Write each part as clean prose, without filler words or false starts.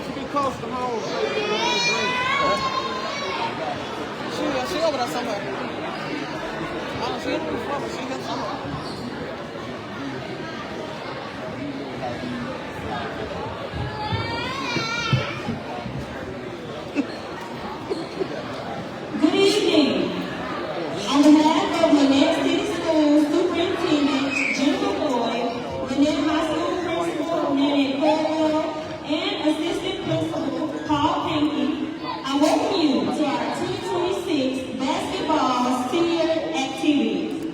to be close to home. She over there somewhere. I don't see her on the floor, but she's here somewhere. Good evening. On behalf of Lynette City Schools Superintendent Jennifer Boyd, Lynette High School Principal Nanette Colwell, and Assistant Principal Paul Pankey, I welcome you to our 2026 basketball senior activities.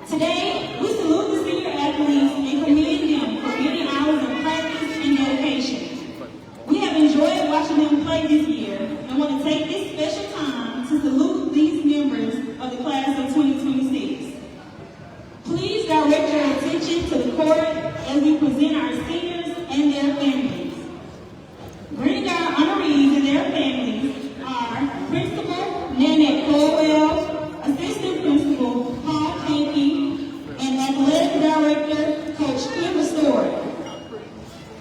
Today, we salute the senior athletes and commend them for many hours of practice and dedication. We have enjoyed watching them play this year and want to take this special time to salute these members of the class of 2026. Please direct your attention to the court as we present our seniors and their families. Greeting our honorees and their families are Principal Nanette Colwell, Assistant Principal Paul Pankey, and Athletic Director Coach Clifford Stewart.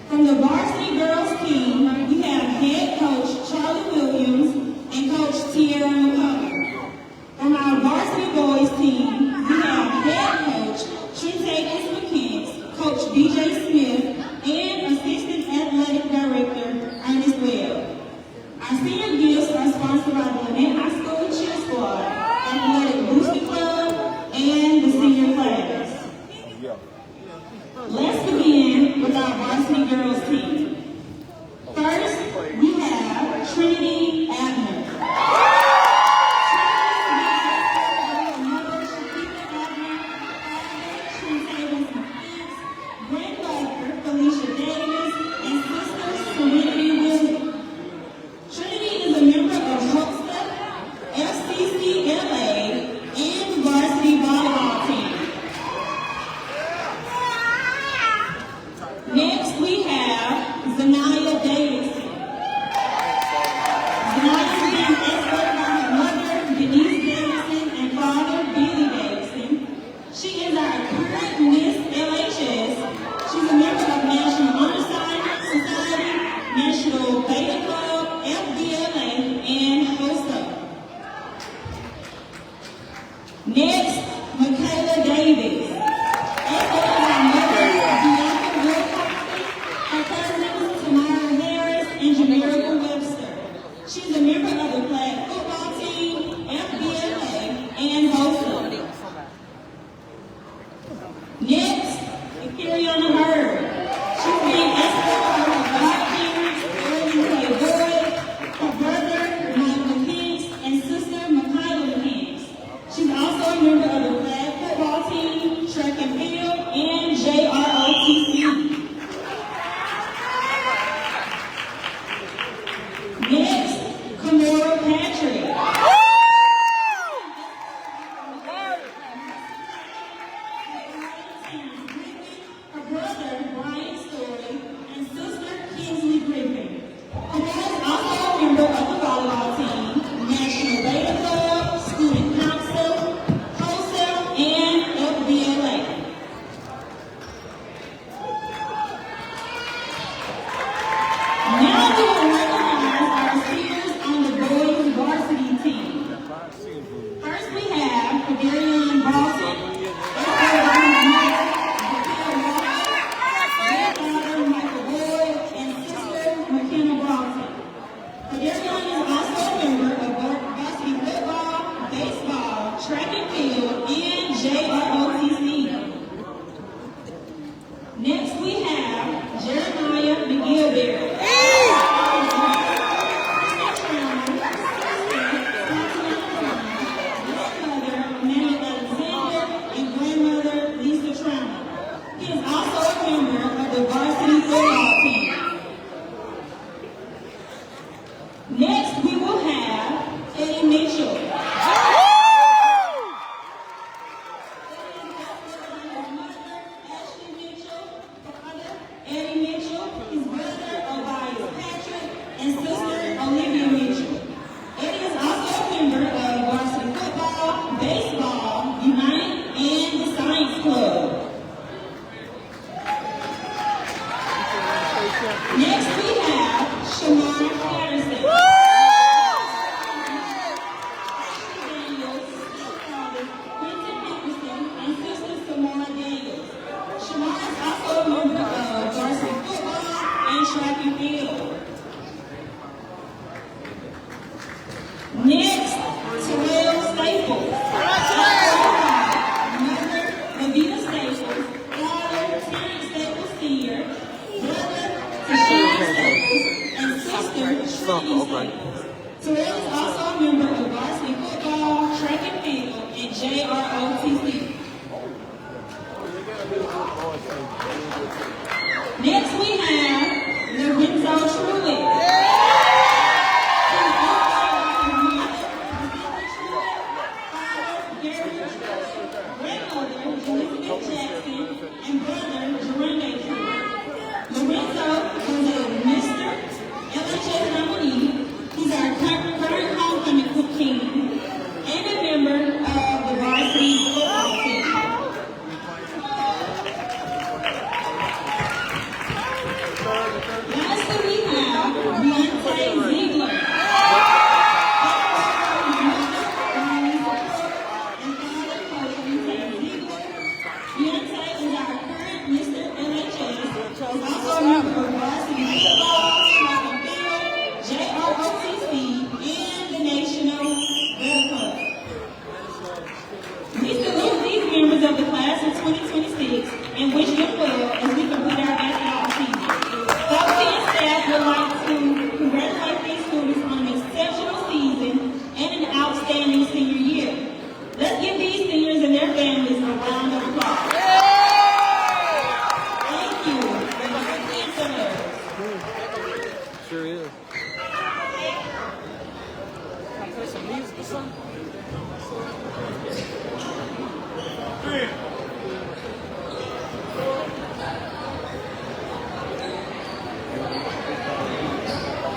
From the varsity girls team, we have head coach Charlie Williams and Coach Tierra McCullough. From our varsity boys team, we have head coach Trentavious McKinnis, Coach BJ Smith, and Assistant Athletic Director Ernest Webb. Our senior gifts are sponsored by the Lynette High School Cheer Squad, Athletic Booster Club, and the senior class. Let's begin with our varsity girls team. First, we have Trinity Abner. Shamar Patterson. Daniels, father, Quentin Nicholson, and sister Samara Daniels. Shamar is also a member of varsity football and track and field. Next, Terrell Staples. Mother, Avita Staples. Father, Terrence Staples Sr. Brother, Tashawn Staples. And sister, Trinity Staples. Terrell is also a member of varsity football, track and field, and JROTC. Next, we have Lorenzo Truitt. Grandmother, Elizabeth Jackson, and brother, Jerome Truitt. Lorenzo was a Mr. LHS nominee. He's our current homecoming king and a member of the varsity football team. Lastly, we have Beyonce Ziegler. Beyonce is our current Mr. LHS. He's also a member of varsity football, track and field, JROTC, and the National Red Club. We salute these members of the class of 2026 and wish them well as we complete our basketball season. Faculty and staff would like to congratulate these students on an exceptional season and an outstanding senior year. Let's give these seniors and their families a round of applause. Thank you. Sure is. Can I play some music or something?